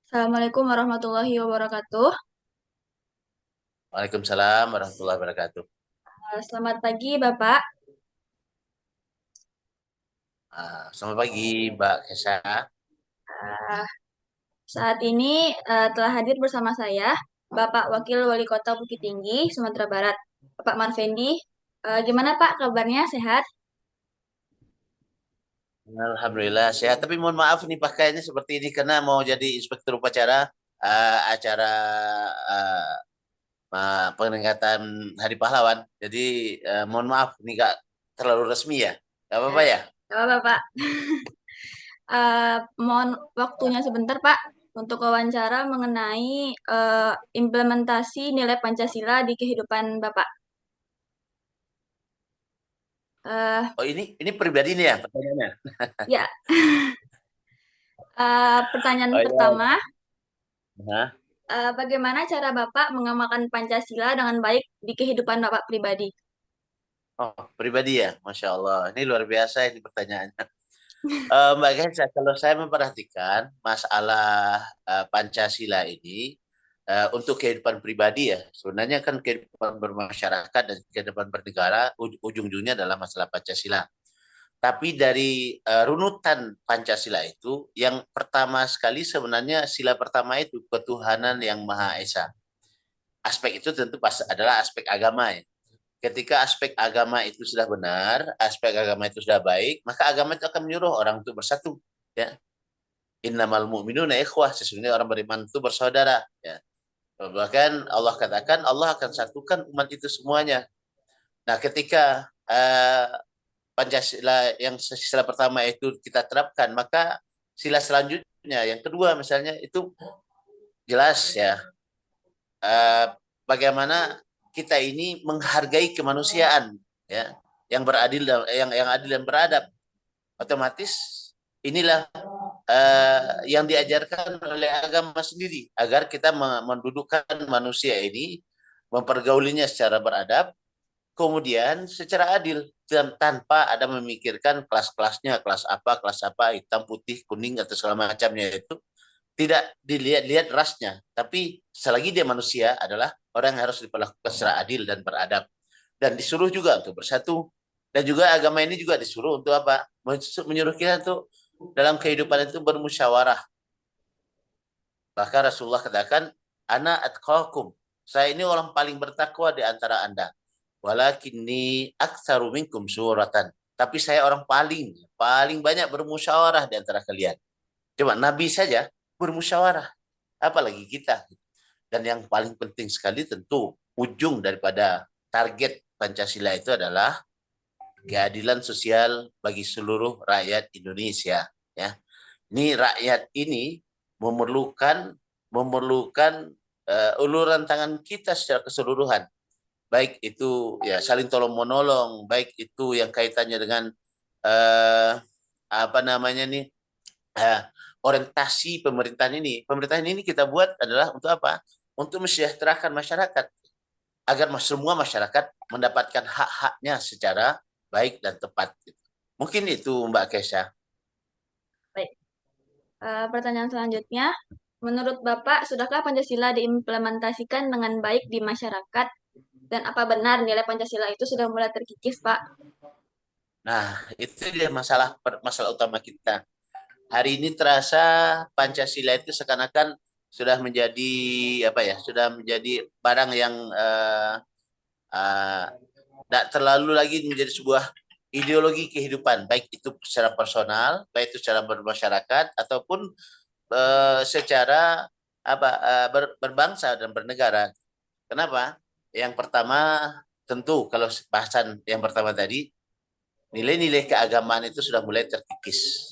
Assalamualaikum warahmatullahi wabarakatuh. Waalaikumsalam warahmatullahi wabarakatuh. Selamat pagi, Bapak. Selamat pagi, Mbak Kesa. Ah, Saat ini telah hadir bersama saya, Bapak Wakil Wali Kota Bukit Tinggi, Sumatera Barat, Bapak Marvendi. Gimana Pak kabarnya? Sehat? Alhamdulillah sehat. Tapi mohon maaf nih pakaiannya seperti ini karena mau jadi inspektur upacara acara uh, peringatan Hari Pahlawan. Jadi mohon maaf ini gak terlalu resmi ya. Gak apa-apa Eh, ya. Halo Bapak. Mohon waktunya sebentar Pak untuk wawancara mengenai implementasi nilai Pancasila di kehidupan Bapak. Eh, Oh ini pribadi nih ya pertanyaannya. ya, Pertanyaan Oh iya. pertama. Hah? Bagaimana cara Bapak mengamalkan Pancasila dengan baik di kehidupan Bapak pribadi? Oh pribadi ya, Masya Allah. Ini luar biasa ini pertanyaannya. Mbak Gensa, kalau saya memperhatikan masalah Pancasila ini untuk kehidupan pribadi ya, sebenarnya kan kehidupan bermasyarakat dan kehidupan bernegara ujung-ujungnya adalah masalah Pancasila. Tapi dari runutan Pancasila itu, yang pertama sekali sebenarnya sila pertama itu ketuhanan yang Maha Esa. Aspek itu tentu adalah aspek agama ya. Ketika aspek agama itu sudah benar, aspek agama itu sudah baik, maka agama itu akan menyuruh orang untuk bersatu. Ya, innamal mu'minuna ikhwah, sesungguhnya orang beriman itu bersaudara. Ya, bahkan Allah katakan Allah akan satukan umat itu semuanya. Nah, ketika Pancasila yang sila pertama itu kita terapkan, maka sila selanjutnya, yang kedua misalnya itu jelas ya, eh, bagaimana kita ini menghargai kemanusiaan, ya, yang beradil dan yang adil dan beradab. Otomatis inilah yang diajarkan oleh agama sendiri agar kita mendudukkan manusia ini, mempergaulinya secara beradab, kemudian secara adil dan tanpa ada memikirkan kelas-kelasnya, kelas apa, hitam, putih, kuning atau segala macamnya itu tidak dilihat-lihat rasnya, tapi selagi dia manusia adalah orang yang harus diperlakukan secara adil dan beradab dan disuruh juga untuk bersatu. Dan juga agama ini juga disuruh untuk apa? Menyuruh kita untuk dalam kehidupan itu bermusyawarah. Bahkan Rasulullah katakan, ana atqakum. Saya ini orang paling bertakwa di antara Anda. Walakinni aktsaru minkum suratan. Tapi saya orang paling paling banyak bermusyawarah di antara kalian. Coba Nabi saja bermusyawarah, apalagi kita. Dan yang paling penting sekali tentu ujung daripada target Pancasila itu adalah keadilan sosial bagi seluruh rakyat Indonesia. Ya, ini rakyat ini memerlukan memerlukan uluran tangan kita secara keseluruhan. Baik itu ya saling tolong menolong, baik itu yang kaitannya dengan uh, apa namanya nih uh, orientasi pemerintahan ini. Pemerintahan ini kita buat adalah untuk apa? Untuk mensejahterakan masyarakat agar semua masyarakat mendapatkan hak-haknya secara baik dan tepat. Mungkin itu Mbak Kesha. Baik. Pertanyaan selanjutnya, menurut Bapak, sudahkah Pancasila diimplementasikan dengan baik di masyarakat? Dan apa benar nilai Pancasila itu sudah mulai terkikis, Pak? Nah, itu dia masalah utama kita. Hari ini terasa Pancasila itu seakan-akan sudah menjadi apa ya? Sudah menjadi barang yang uh, tidak terlalu lagi menjadi sebuah ideologi kehidupan, baik itu secara personal, baik itu secara bermasyarakat ataupun secara apa berbangsa dan bernegara. Kenapa? Yang pertama tentu kalau bahasan yang pertama tadi nilai-nilai keagamaan itu sudah mulai terkikis.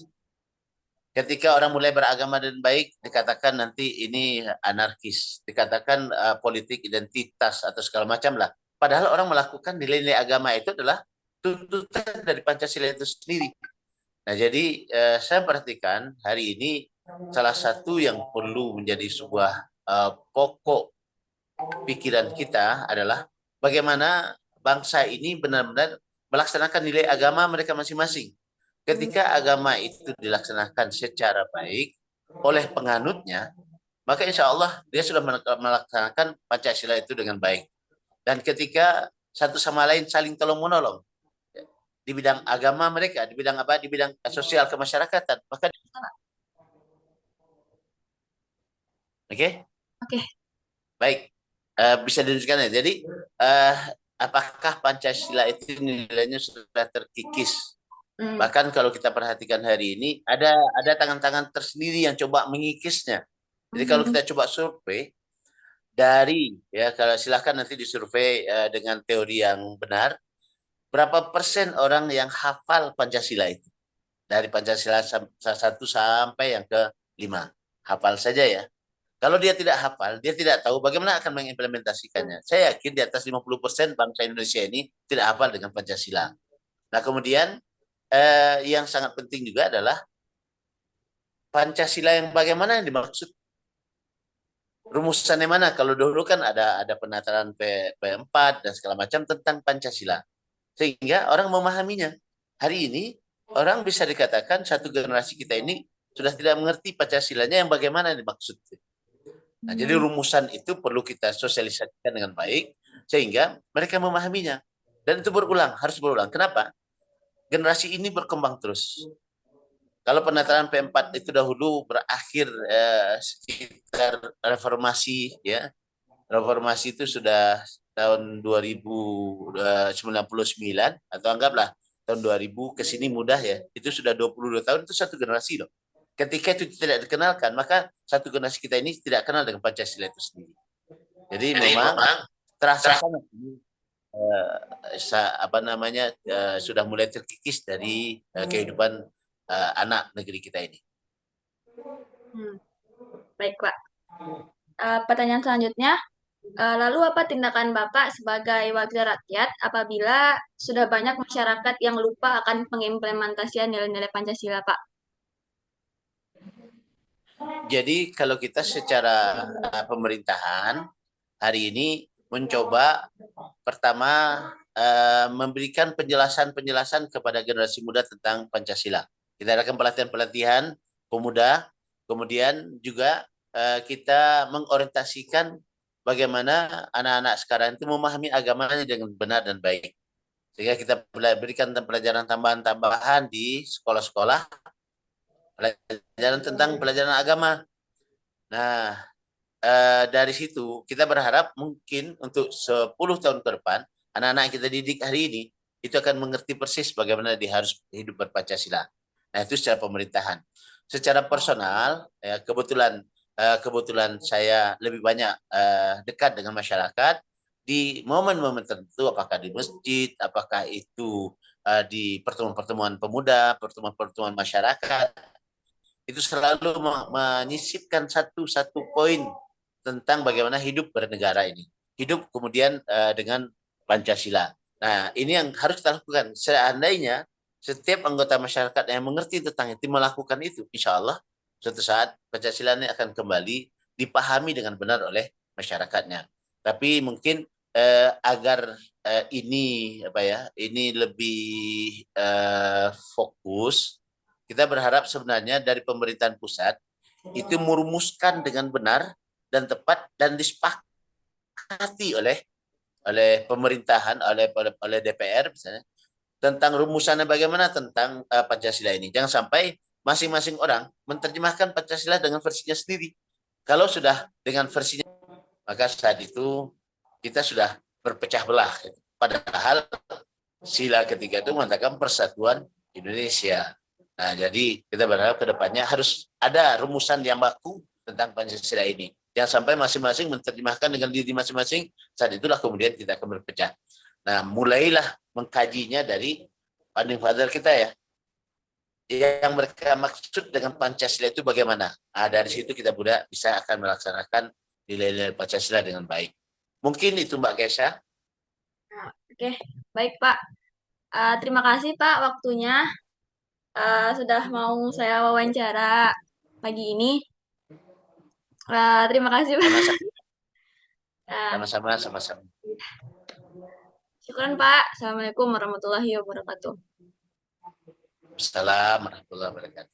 Ketika orang mulai beragama dan baik, dikatakan nanti ini anarkis, dikatakan politik identitas atau segala macam lah. Padahal orang melakukan nilai-nilai agama itu adalah tuntutan dari Pancasila itu sendiri. Nah, jadi saya perhatikan hari ini salah satu yang perlu menjadi sebuah pokok pikiran kita adalah bagaimana bangsa ini benar-benar melaksanakan nilai agama mereka masing-masing. Ketika agama itu dilaksanakan secara baik oleh penganutnya, maka insya Allah dia sudah melaksanakan Pancasila itu dengan baik. Dan ketika satu sama lain saling tolong menolong di bidang agama mereka, di bidang apa, di bidang sosial kemasyarakatan, maka oke, okay? Oke. Baik. Bisa dilanjutkan ya. Jadi uh, apakah Pancasila itu nilainya sudah terkikis? Hmm. Bahkan kalau kita perhatikan hari ini ada tangan-tangan tersendiri yang coba mengikisnya. Jadi kalau Hmm. kita coba survei dari ya, kalau silahkan nanti disurvei dengan teori yang benar, berapa persen orang yang hafal Pancasila itu? Dari Pancasila satu sampai yang ke 5. Hafal saja ya. Kalau dia tidak hafal, dia tidak tahu bagaimana akan mengimplementasikannya. Saya yakin di atas 50% bangsa Indonesia ini tidak hafal dengan Pancasila. Nah, kemudian yang sangat penting juga adalah Pancasila yang bagaimana yang dimaksud, rumusannya mana. Kalau dulu kan ada penataran P4 dan segala macam tentang Pancasila. Sehingga orang memahaminya. Hari ini orang bisa dikatakan satu generasi kita ini sudah tidak mengerti Pancasilanya yang bagaimana yang dimaksud. Nah, jadi Hmm. rumusan itu perlu kita sosialisasikan dengan baik sehingga mereka memahaminya. Dan itu berulang, harus berulang. Kenapa? Generasi ini berkembang terus. Kalau penataran P4 itu dahulu berakhir sekitar reformasi ya. Reformasi itu sudah tahun 2099 atau anggaplah tahun 2000 ke sini mudah ya. Itu sudah 22 tahun, itu satu generasi loh. Ketika itu tidak dikenalkan, maka satu generasi kita ini tidak kenal dengan Pancasila itu sendiri. Jadi memang terasa sangat apa namanya sudah mulai terkikis dari kehidupan anak negeri kita ini. Hmm. Baik, Pak. Pertanyaan selanjutnya, lalu apa tindakan Bapak sebagai wakil rakyat apabila sudah banyak masyarakat yang lupa akan pengimplementasian nilai-nilai Pancasila, Pak? Jadi kalau kita secara pemerintahan hari ini mencoba pertama memberikan penjelasan-penjelasan kepada generasi muda tentang Pancasila. Kita adakan pelatihan-pelatihan pemuda, kemudian juga kita mengorientasikan bagaimana anak-anak sekarang itu memahami agamanya dengan benar dan baik. Sehingga kita berikan pelajaran tambahan-tambahan di sekolah-sekolah, pelajaran tentang pelajaran agama. Nah, dari situ kita berharap mungkin untuk 10 tahun ke depan anak-anak yang kita didik hari ini itu akan mengerti persis bagaimana dia harus hidup berpancasila. Nah, itu secara pemerintahan. Secara personal, ya, kebetulan saya lebih banyak dekat dengan masyarakat di momen-momen tertentu, apakah di masjid, apakah itu di pertemuan-pertemuan pemuda, pertemuan-pertemuan masyarakat, itu selalu menyisipkan satu poin tentang bagaimana hidup bernegara ini. Hidup kemudian dengan Pancasila. Nah, ini yang harus kita lakukan. Seandainya setiap anggota masyarakat yang mengerti tentang itu melakukan itu, insya Allah suatu saat Pancasila ini akan kembali dipahami dengan benar oleh masyarakatnya. Tapi mungkin agar ini apa ya, ini lebih fokus, kita berharap sebenarnya dari pemerintahan pusat itu merumuskan dengan benar dan tepat dan disepakati oleh pemerintahan, oleh DPR misalnya, tentang rumusannya bagaimana tentang Pancasila ini. Jangan sampai masing-masing orang menerjemahkan Pancasila dengan versinya sendiri. Kalau sudah dengan versinya, maka saat itu kita sudah berpecah belah. Padahal sila ketiga itu mengatakan persatuan Indonesia. Nah, jadi kita berharap ke depannya harus ada rumusan yang baku tentang Pancasila ini. Jangan sampai masing-masing menerjemahkan dengan diri masing-masing, saat itulah kemudian kita akan berpecah. Nah, mulailah mengkajinya dari founding father kita ya. Yang mereka maksud dengan Pancasila itu bagaimana? Nah, dari situ kita bisa akan melaksanakan nilai-nilai Pancasila dengan baik. Mungkin itu Mbak Kesha. Oke, baik, Pak. Terima kasih, Pak, waktunya. Sudah mau saya wawancara pagi ini. Terima kasih, Pak. Sama-sama, Uh, sama-sama, sama-sama. Syukran, Pak. Assalamualaikum warahmatullahi wabarakatuh. Assalamualaikum warahmatullahi wabarakatuh.